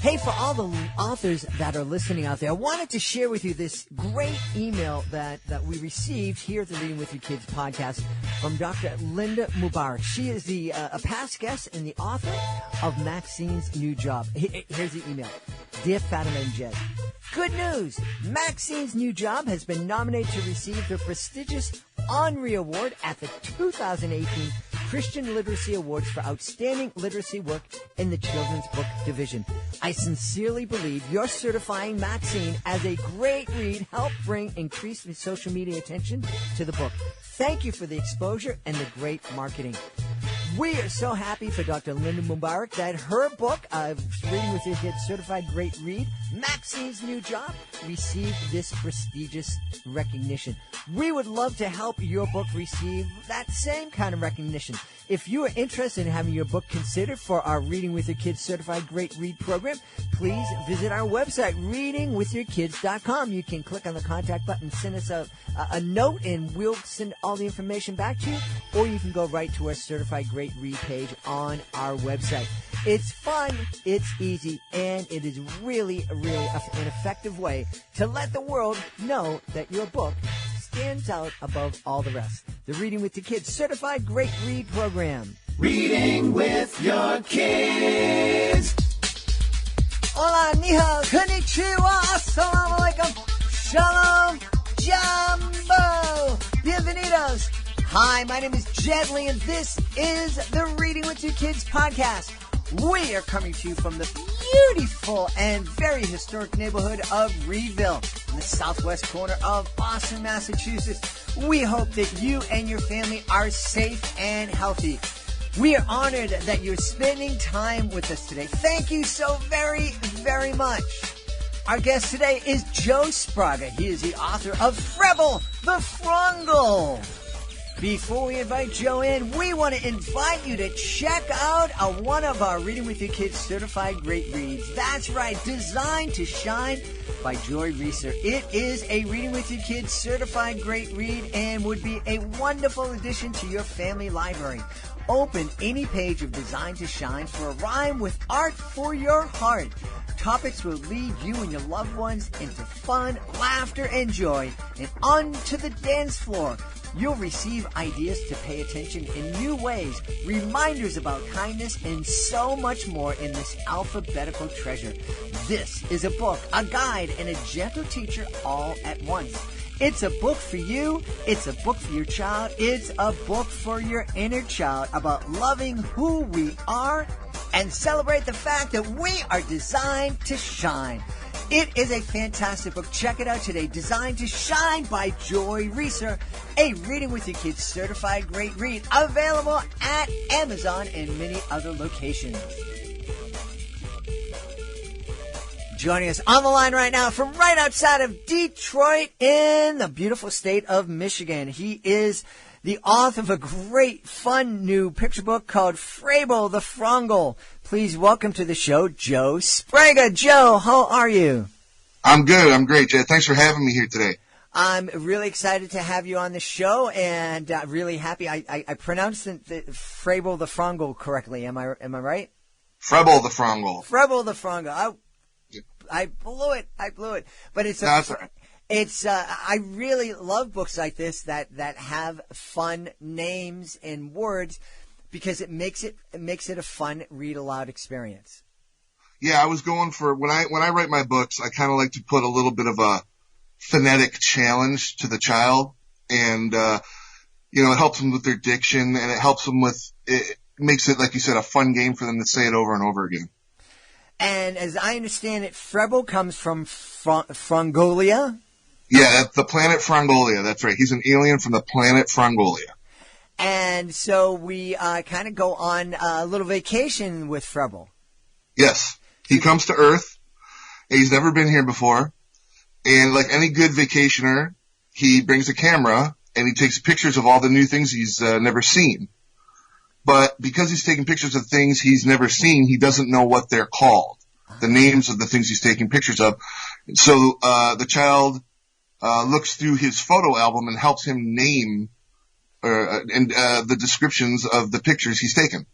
Hey, for all the authors that are listening out there, I wanted to share with you this great email that we received here at the Reading with Your Kids podcast from Dr. Linda Mubarak. She is a past guest and the author of Maxine's New Job. Here's the email. Dear Fatima and Jed, good news! Maxine's New Job has been nominated to receive the prestigious Henri Award at the 2018 Christian Literacy Awards for Outstanding Literacy Work in the Children's Book Division. I sincerely believe your certifying Maxine as a great read helped bring increased social media attention to the book. Thank you for the exposure and the great marketing. We are so happy for Dr. Linda Mubarak that her book, Reading with Your Kids Certified Great Read, Maxine's New Job, received this prestigious recognition. We would love to help your book receive that same kind of recognition. If you are interested in having your book considered for our Reading with Your Kids Certified Great Read program, please visit our website, readingwithyourkids.com. You can click on the contact button, send us a note, and we'll send all the information back to you, or you can go right to our Certified Great Read page on our website. It's fun, it's easy, and it is really an effective way to let the world know that your book stands out above all the rest. The Reading with Your Kids Certified Great Read program. Reading with your kids. Hola, ni hao, konnichiwa, assalamu alaikum, shalom, jumbo, bienvenidos. Hi, my name is Jed Lee, and this is the Reading with Your Kids podcast. We are coming to you from the beautiful and very historic neighborhood of Reedville, in the southwest corner of Boston, Massachusetts. We hope that you and your family are safe and healthy. We are honored that you're spending time with us today. Thank you so very much. Our guest today is Joe Spraga. He is the author of Phrebbel The Phrongol. Before we invite Joe in, we want to invite you to check out one of our Reading with Your Kids Certified Great Reads. That's right, Designed to Shine by Joy Reeser. It is a Reading with Your Kids Certified Great Read and would be a wonderful addition to your family library. Open any page of Designed to Shine for a rhyme with art for your heart. Topics will lead you and your loved ones into fun, laughter, and joy, and onto the dance floor. You'll receive ideas to pay attention in new ways, reminders about kindness, and so much more in this alphabetical treasure. This is a book, a guide, and a gentle teacher all at once. It's a book for you, it's a book for your child, it's a book for your inner child about loving who we are and celebrate the fact that we are designed to shine. It is a fantastic book. Check it out today. Designed to Shine by Joy Reeser, a Reading with Your Kids Certified Great Read, available at Amazon and many other locations. Joining us on the line right now from right outside of Detroit in the beautiful state of Michigan. He is the author of a great, fun new picture book called Phrebbel The Phrongol. Please welcome to the show, Joe Spraga. Joe, how are you? I'm good. I'm great, Jed. Thanks for having me here today. I'm really excited to have you on the show, and really happy. I pronounced the Phrebbel The Phrongol correctly. Am I right? Phrebbel The Phrongol. Phrebbel The Phrongol. I blew it. But it's that's all right. It's I really love books like this that have fun names and words, because it makes it a fun read aloud experience. Yeah, I was going for when I write my books, I kind of like to put a little bit of a phonetic challenge to the child, and it helps them with their diction, and it helps them with it makes it, like you said, a fun game for them to say it over and over again. And as I understand it, Phrebbel comes from Phrongolia. Yeah, the planet Phrongolia. That's right. He's an alien from the planet Phrongolia. And so we kind of go on a little vacation with Phrebbel. Yes. He comes to Earth. He's never been here before. And like any good vacationer, he brings a camera and he takes pictures of all the new things he's never seen. But because he's taking pictures of things he's never seen, he doesn't know what they're called, the names of the things he's taking pictures of. So the child looks through his photo album and helps him name the descriptions of the pictures he's taken.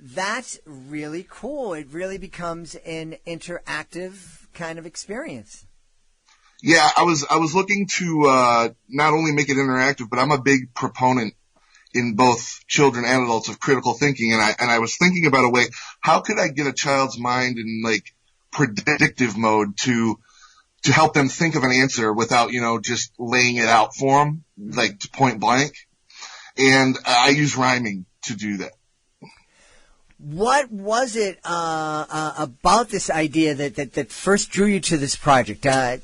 That's really cool. It really becomes an interactive kind of experience. Yeah, I was looking to not only make it interactive, but I'm a big proponent in both children and adults of critical thinking, and I was thinking about a way, how could I get a child's mind in like predictive mode to help them think of an answer without, just laying it out for them, like point blank. And I use rhyming to do that. What was it about this idea that first drew you to this project? Where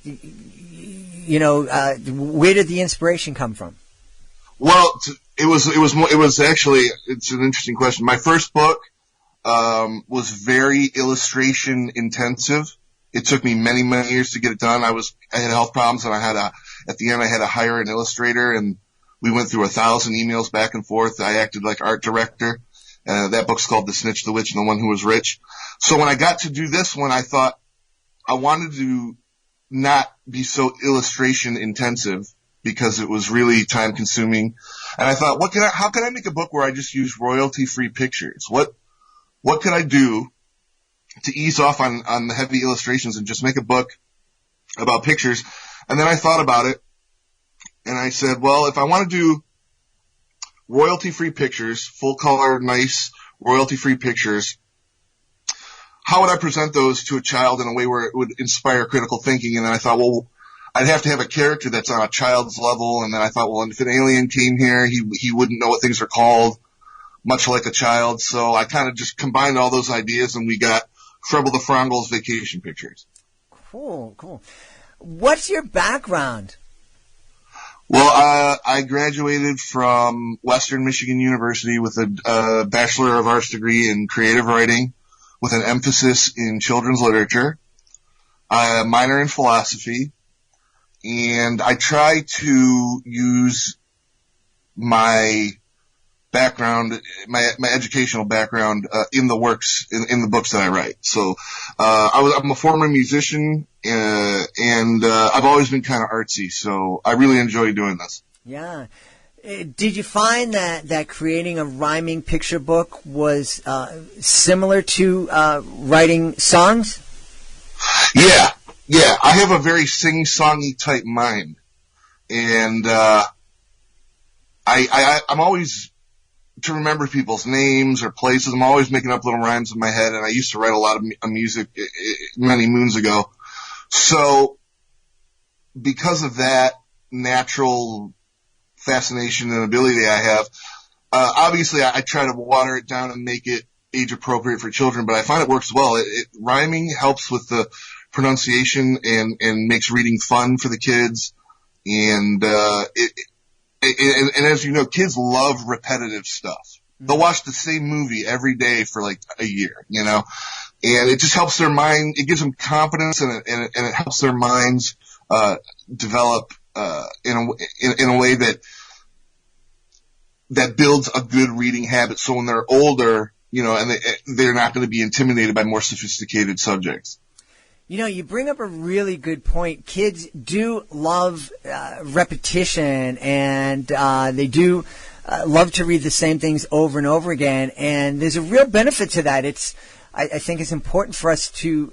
did the inspiration come from? Well, it was actually, it's an interesting question. My first book was very illustration intensive. It took me many, many years to get it done. I had health problems, and at the end I had to hire an illustrator, and we went through 1,000 emails back and forth. I acted like art director. That book's called The Snitch, the Witch, and the One Who Was Rich. So when I got to do this one, I thought I wanted to not be so illustration intensive because it was really time consuming. And I thought, how can I make a book where I just use royalty free pictures? What could I do to ease off on the heavy illustrations and just make a book about pictures? And then I thought about it, and I said, well, if I want to do royalty-free pictures, full-color, nice, royalty-free pictures, how would I present those to a child in a way where it would inspire critical thinking? And then I thought, well, I'd have to have a character that's on a child's level. And then I thought, well, if an alien came here, he wouldn't know what things are called, much like a child. So I kind of just combined all those ideas, and we got Phrebbel The Phrongol's Vacation Pictures. Cool. What's your background? Well, I graduated from Western Michigan University with a Bachelor of Arts degree in creative writing with an emphasis in children's literature, a minor in philosophy, and I try to use my background, my educational background, in the works, in the books that I write. So, I'm a former musician, and I've always been kind of artsy, so I really enjoy doing this. Yeah. Did you find that creating a rhyming picture book was similar to writing songs? Yeah. I have a very sing-songy type mind, and I'm always to remember people's names or places. I'm always making up little rhymes in my head, and I used to write a lot of music many moons ago. So because of that natural fascination and ability I have, obviously I try to water it down and make it age appropriate for children, but I find it works well. Rhyming helps with the pronunciation and makes reading fun for the kids. And as you know, kids love repetitive stuff. They'll watch the same movie every day for like a year, and it just helps their mind. It gives them confidence, and it helps their minds develop in a way that builds a good reading habit. So when they're older, and they're not going to be intimidated by more sophisticated subjects. You bring up a really good point. Kids do love repetition, and they do love to read the same things over and over again. And there's a real benefit to that. I think it's important for us to,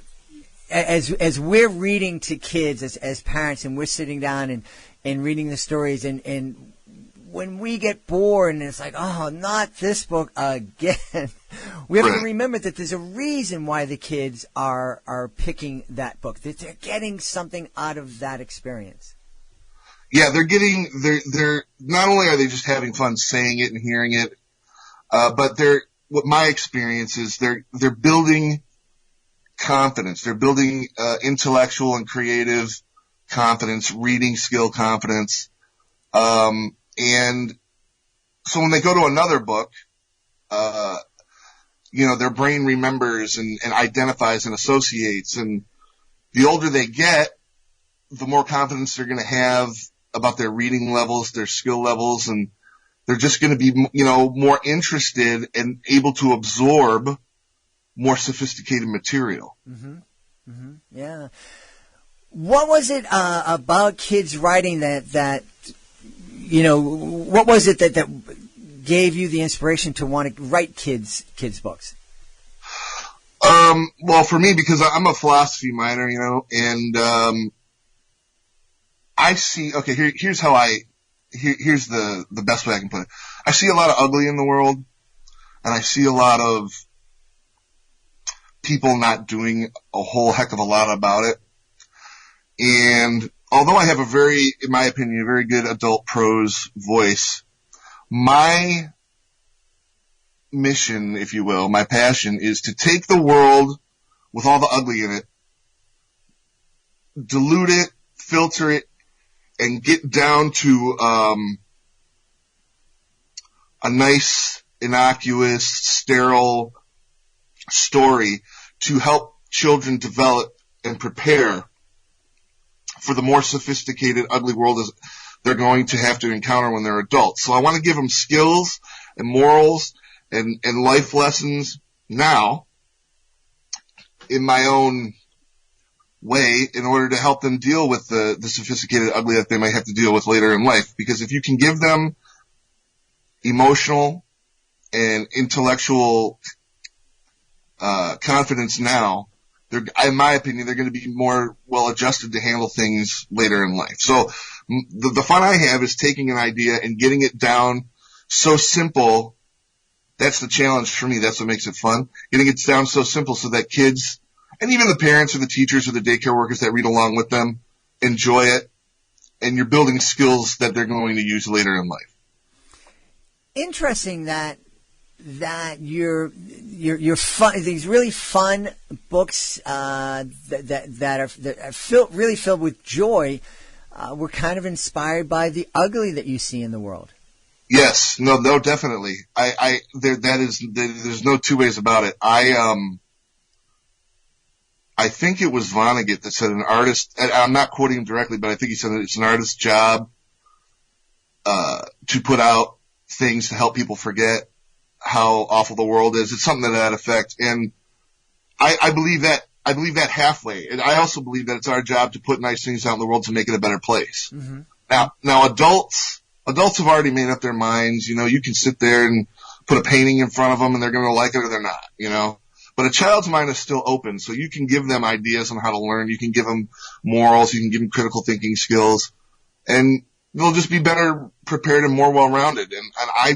as we're reading to kids as parents, and we're sitting down and reading the stories, and when we get bored and it's like, oh, not this book again, we have to remember that there's a reason why the kids are picking that book, that they're getting something out of that experience. Yeah, they're not only are they just having fun saying it and hearing it, but what my experience is, they're building confidence. They're building intellectual and creative confidence, reading skill confidence. And so when they go to another book, their brain remembers and identifies and associates. And the older they get, the more confidence they're going to have about their reading levels, their skill levels, and they're just going to be, more interested and able to absorb more sophisticated material. Mm-hmm. Yeah. What was it about kids writing that what was it that gave you the inspiration to want to write kids books? Well, for me, because I'm a philosophy minor, and I see. Okay, here's how here's the best way I can put it. I see a lot of ugly in the world, and I see a lot of people not doing a whole heck of a lot about it. And although I have in my opinion, a very good adult prose voice, my mission, if you will, my passion is to take the world with all the ugly in it, dilute it, filter it, and get down to a nice, innocuous, sterile story to help children develop and prepare for the more sophisticated, ugly world as they're going to have to encounter when they're adults. So I want to give them skills and morals and life lessons now in my own way in order to help them deal with the sophisticated ugly that they might have to deal with later in life. Because if you can give them emotional and intellectual confidence now, in my opinion, they're going to be more well adjusted to handle things later in life. So the fun I have is taking an idea and getting it down so simple. That's the challenge for me. That's what makes it fun. Getting it down so simple so that kids, and even the parents or the teachers or the daycare workers that read along with them, enjoy it. And you're building skills that they're going to use later in life. Interesting that your fun, these really fun books that are really filled with joy were kind of inspired by the ugly that you see in the world. Yes, no, definitely. There's no two ways about it. I think it was Vonnegut that said an artist, and I'm not quoting him directly, but I think he said that it's an artist's job to put out things to help people forget how awful the world is. It's something to that effect. And I believe that halfway. And I also believe that it's our job to put nice things out in the world to make it a better place. Mm-hmm. Now adults have already made up their minds. You can sit there and put a painting in front of them and they're going to like it or they're not, But a child's mind is still open, so you can give them ideas on how to learn. You can give them morals. You can give them critical thinking skills. And they'll just be better prepared and more well-rounded. And I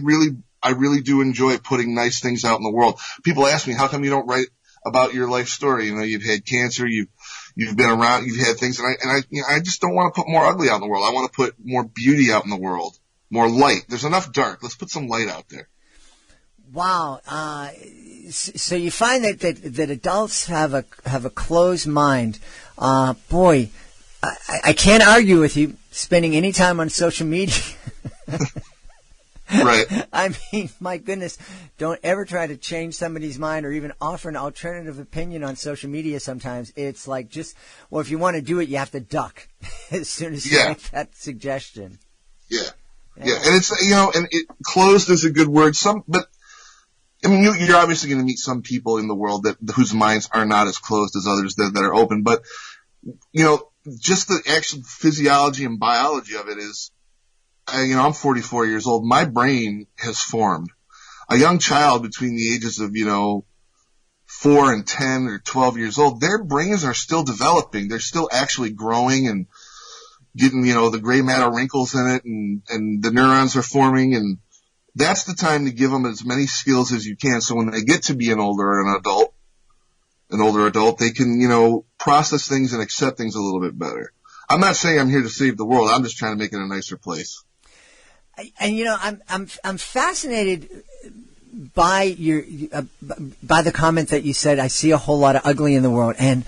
really do enjoy putting nice things out in the world. People ask me, how come you don't write about your life story? You've had cancer, you've been around, you've had things, and I just don't want to put more ugly out in the world. I want to put more beauty out in the world, more light. There's enough dark. Let's put some light out there. Wow. So you find that adults have a closed mind. Boy, I can't argue with you spending any time on social media. Right. I mean, my goodness, don't ever try to change somebody's mind or even offer an alternative opinion on social media sometimes. It's like if you want to do it, you have to duck as soon as you make that suggestion. Yeah. And it's, and closed is a good word. But I mean, you're obviously going to meet some people in the world whose minds are not as closed as others that are open. But, just the actual physiology and biology of it is, I'm 44 years old. My brain has formed. A young child between the ages of, 4 and 10 or 12 years old, their brains are still developing. They're still actually growing and getting, the gray matter wrinkles in it and the neurons are forming. And that's the time to give them as many skills as you can. So when they get to be an older adult, they can, process things and accept things a little bit better. I'm not saying I'm here to save the world. I'm just trying to make it a nicer place. And I'm fascinated by by the comment that you said. I see a whole lot of ugly in the world, and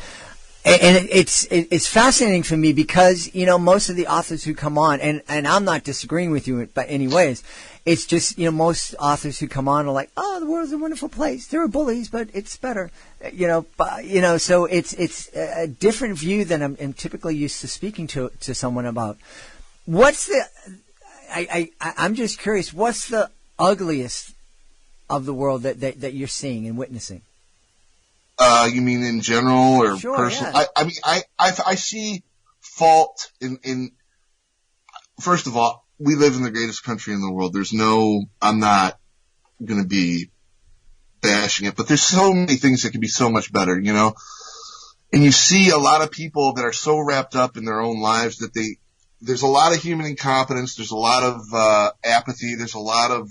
it's fascinating for me because most of the authors who come on, and I'm not disagreeing with you by any ways. It's just most authors who come on are like, oh, the world's a wonderful place. There are bullies, but it's better, So it's a different view than I'm typically used to speaking to someone about. I'm just curious. What's the ugliest of the world that you're seeing and witnessing? You mean in general or sure, personal? Yeah. I see fault in. First of all, we live in the greatest country in the world. I'm not going to be bashing it, but there's so many things that can be so much better, you know? And you see a lot of people that are so wrapped up in their own lives that there's a lot of human incompetence. There's a lot of apathy. There's a lot of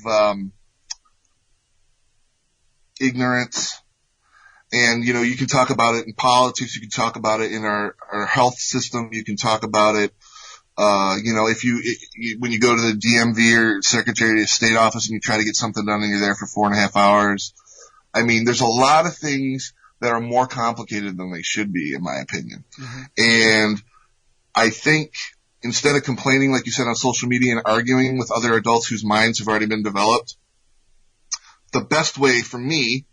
ignorance. And, you know, you can talk about it in politics. You can talk about it in our health system. You can talk about it, you know, when you go to the DMV or Secretary of State office and you try to get something done and you're there for 4.5 hours. I mean, there's a lot of things that are more complicated than they should be, in my opinion. Mm-hmm. And I think instead of complaining, like you said, on social media and arguing with other adults whose minds have already been developed, the best way for me,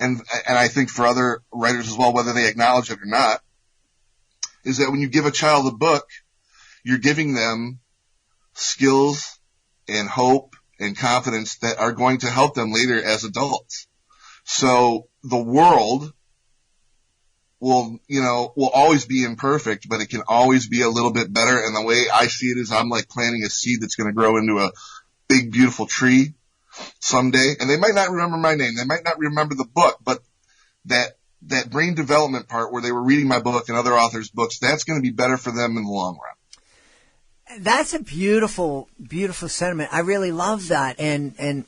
and I think for other writers as well, whether they acknowledge it or not, is that when you give a child a book, you're giving them skills and hope and confidence that are going to help them later as adults. So the world will always be imperfect, but it can always be a little bit better. And the way I see it is I'm like planting a seed that's going to grow into a big, beautiful tree someday. And they might not remember my name. They might not remember the book, but that brain development part where they were reading my book and other authors' books, that's going to be better for them in the long run. That's a beautiful, beautiful sentiment. I really love that. And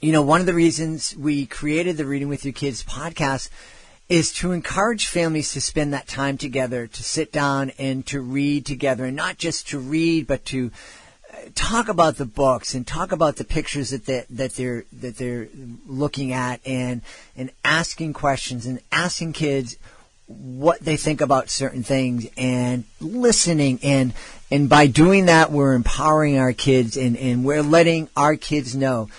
you know, one of the reasons we created the Reading with Your Kids podcast is to encourage families to spend that time together, to sit down and to read together, and not just to read, but to talk about the books and talk about the pictures that they're looking at, and asking questions and asking kids what they think about certain things and listening. And by doing that, we're empowering our kids, and we're letting our kids know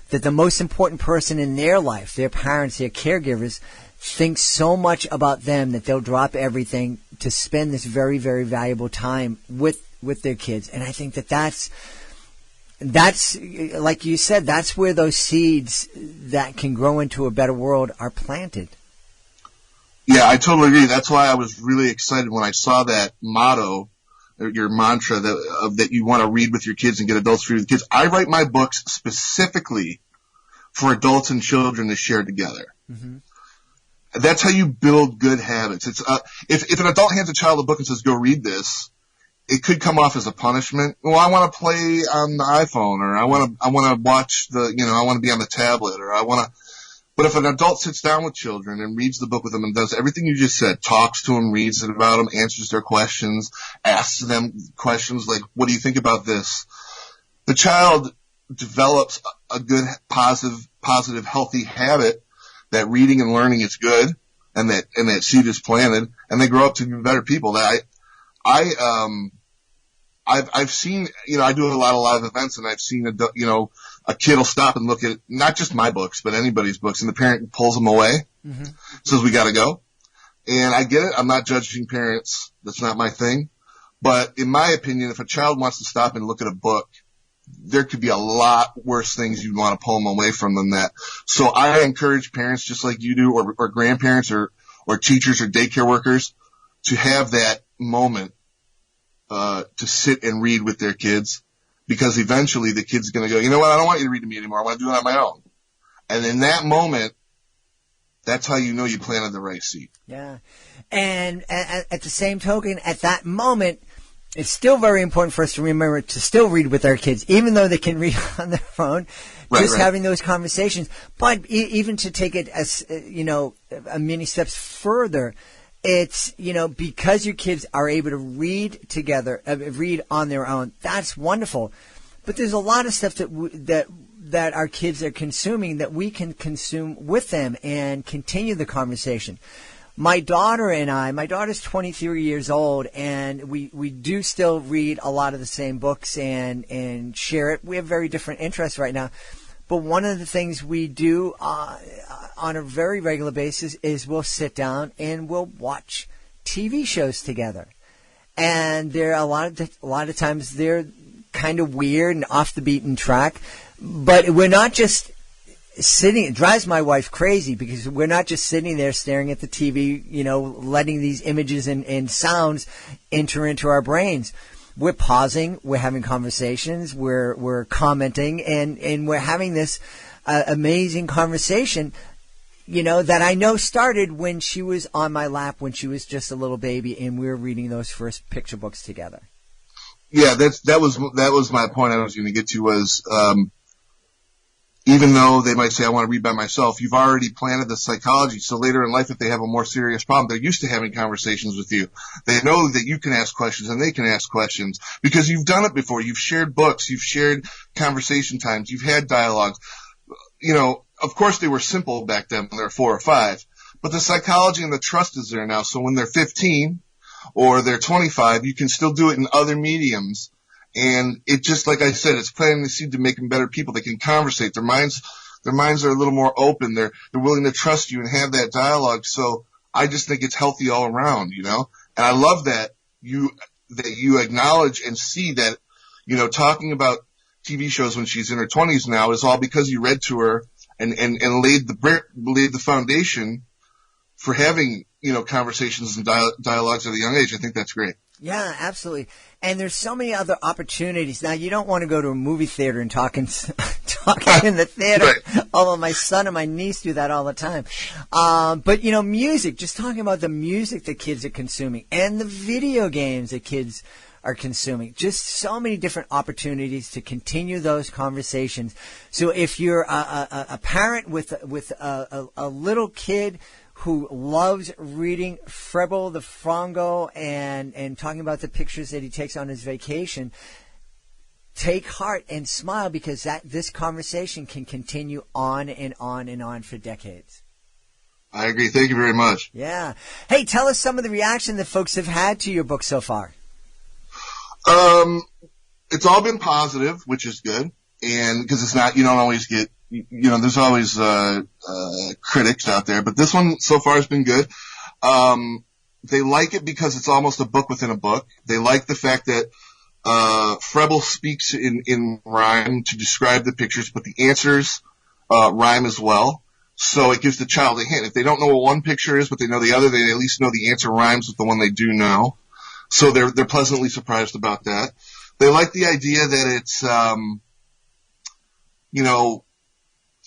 that the most important person in their life, their parents, their caregivers, think so much about them that they'll drop everything to spend this very, very valuable time with their kids. And I think that's like you said, that's where those seeds that can grow into a better world are planted. Yeah, I totally agree. That's why I was really excited when I saw that motto, your mantra that you want to read with your kids and get adults to read with kids. I write my books specifically for adults and children to share together. Mm-hmm. That's how you build good habits. It's if an adult hands a child a book and says, "Go read this," it could come off as a punishment. Well, I want to play on the iPhone, or I want to watch I want to be on the tablet, or I want to. But if an adult sits down with children and reads the book with them and does everything you just said, talks to them, reads it about them, answers their questions, asks them questions like, "What do you think about this?" The child develops a good, positive, healthy habit that reading and learning is good, and that seed is planted, and they grow up to be better people. I've seen, I do a lot of live events, and I've seen a kid will stop and look at not just my books, but anybody's books, and the parent pulls them away, mm-hmm. says, "We got to go." And I get it. I'm not judging parents. That's not my thing. But in my opinion, if a child wants to stop and look at a book, there could be a lot worse things you'd want to pull them away from than that. So I encourage parents, just like you do, or grandparents, or teachers, or daycare workers, to have that moment to sit and read with their kids, because eventually the kid's going to go, "You know what? I don't want you to read to me anymore. I want to do it on my own." And in that moment, that's how you know you planted the right seed. Yeah. And at the same token, at that moment, it's still very important for us to remember to still read with our kids, even though they can read on their phone, right. Having those conversations. But even to take it as, a many steps further, it's, because your kids are able to read together, read on their own, that's wonderful. But there's a lot of stuff that our kids are consuming that we can consume with them and continue the conversation. My daughter's 23 years old, and we do still read a lot of the same books and share it. We have very different interests right now. But one of the things we do on a very regular basis is we'll sit down and we'll watch TV shows together. And there are a lot of times they're kind of weird and off the beaten track. But we're not just sitting. It drives my wife crazy because we're not just sitting there staring at the TV, letting these images and sounds enter into our brains. we're pausing, we're having conversations, we're commenting, and we're having this amazing conversation, that I know started when she was on my lap when she was just a little baby, and we were reading those first picture books together. Yeah, that was my point I was going to get to was, even though they might say, I want to read by myself, you've already planted the psychology. So later in life, if they have a more serious problem, they're used to having conversations with you. They know that you can ask questions and they can ask questions because you've done it before. You've shared books. You've shared conversation times. You've had dialogues. Of course they were simple back then when they were 4 or 5, but the psychology and the trust is there now. So when they're 15 or they're 25, you can still do it in other mediums. And it just, like I said, it's planting the seed to make them better people. They can conversate. Their minds are a little more open. They're willing to trust you and have that dialogue. So I just think it's healthy all around, And I love that you acknowledge and see that, talking about TV shows when she's in her 20s now is all because you read to her and laid the foundation for having, conversations and dialogues at a young age. I think that's great. Yeah, absolutely. And there's so many other opportunities. Now, you don't want to go to a movie theater and talk in the theater. Right. Although my son and my niece do that all the time. But, music, just talking about the music that kids are consuming and the video games that kids are consuming. Just so many different opportunities to continue those conversations. So if you're a parent with a little kid who loves reading Phrebbel The Phrongol and talking about the pictures that he takes on his vacation, take heart and smile because this conversation can continue on and on and on for decades. I agree. Thank you very much. Yeah. Hey, tell us some of the reaction that folks have had to your book so far. It's all been positive, which is good. And because it's not, you don't always get, there's always critics out there, but this one so far has been good. They like it because it's almost a book within a book. They like the fact that Phrebbel speaks in rhyme to describe the pictures, but the answers rhyme as well. So it gives the child a hint. If they don't know what one picture is, but they know the other, they at least know the answer rhymes with the one they do know. So they're pleasantly surprised about that. They like the idea that it's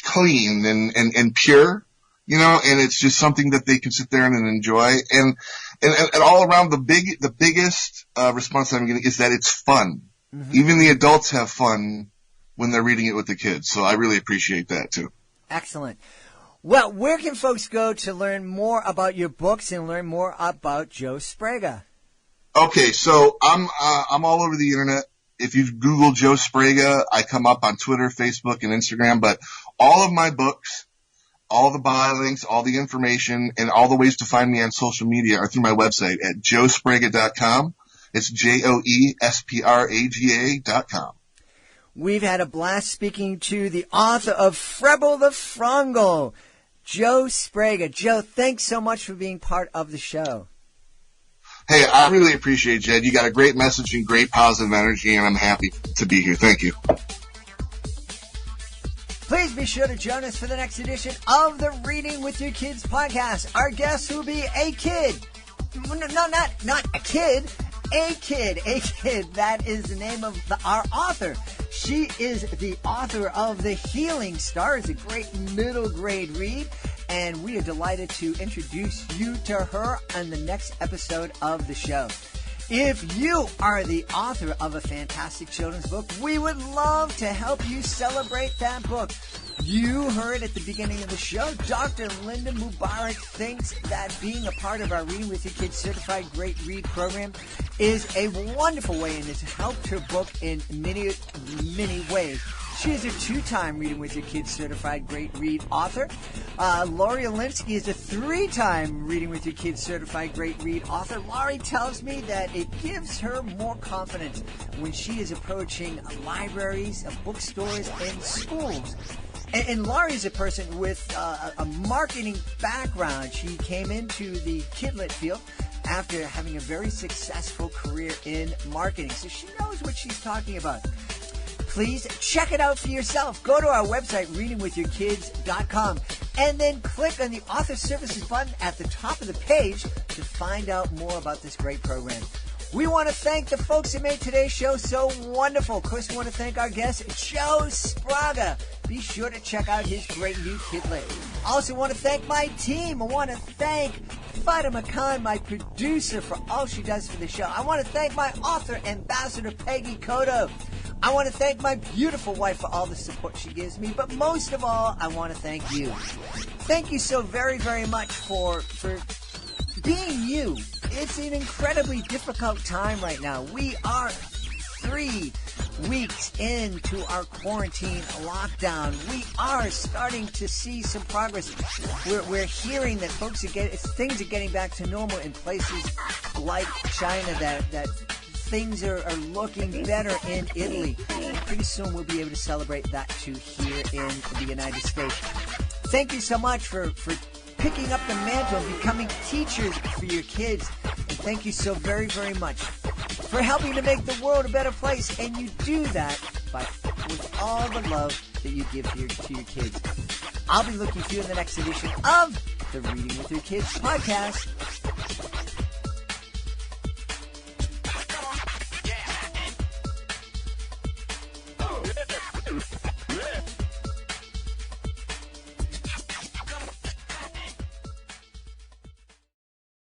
clean and pure, and it's just something that they can sit there and enjoy. And all around the biggest response I'm getting is that it's fun. Mm-hmm. Even the adults have fun when they're reading it with the kids. So I really appreciate that too. Excellent. Well, where can folks go to learn more about your books and learn more about Joe Spraga? Okay, so I'm all over the internet. If you Google Joe Spraga, I come up on Twitter, Facebook, and Instagram. But all of my books, all the bio links, all the information, and all the ways to find me on social media are through my website at joespraga.com. It's JOESPRAGA.com. We've had a blast speaking to the author of Phrebbel The Phrongol, Joe Spraga. Joe, thanks so much for being part of the show. Hey, I really appreciate it, Jed. You got a great message and great positive energy, and I'm happy to be here. Thank you. Please be sure to join us for the next edition of the Reading with Your Kids podcast. Our guest will be a kid. No, not a kid. A kid. That is the name of our author. She is the author of The Healing Star. It's a great middle grade read. And we are delighted to introduce you to her on the next episode of the show. If you are the author of a fantastic children's book, we would love to help you celebrate that book. You heard at the beginning of the show, Dr. Linda Mubarak thinks that being a part of our Reading with Your Kids Certified Great Read program is a wonderful way and has helped her book in many ways. She is a 2-time Reading with Your Kids Certified Great Read author. Lori Alinsky is a 3-time Reading with Your Kids Certified Great Read author. Lori tells me that it gives her more confidence when she is approaching libraries, bookstores, and schools. And Laurie is a person with a marketing background. She came into the kidlit field after having a very successful career in marketing. So she knows what she's talking about. Please check it out for yourself. Go to our website, readingwithyourkids.com, and then click on the Author Services button at the top of the page to find out more about this great program. We want to thank the folks who made today's show so wonderful. Of course, we want to thank our guest, Joe Spraga. Be sure to check out his great new kidlet. I also want to thank my team. I want to thank Fida McCann, my producer, for all she does for the show. I want to thank my author ambassador, Peggy Cotto. I want to thank my beautiful wife for all the support she gives me. But most of all, I want to thank you. Thank you so very, very much for being you. It's an incredibly difficult time right now. We are 3 weeks into our quarantine lockdown. We are starting to see some progress. We're hearing that things are getting back to normal in places like China, that things are looking better in Italy. And pretty soon we'll be able to celebrate that too here in the United States. Thank you so much for picking up the mantle and becoming teachers for your kids. And thank you so very, very much for helping to make the world a better place. And you do that with all the love that you give to your kids. I'll be looking for you in the next edition of the Reading with Your Kids podcast.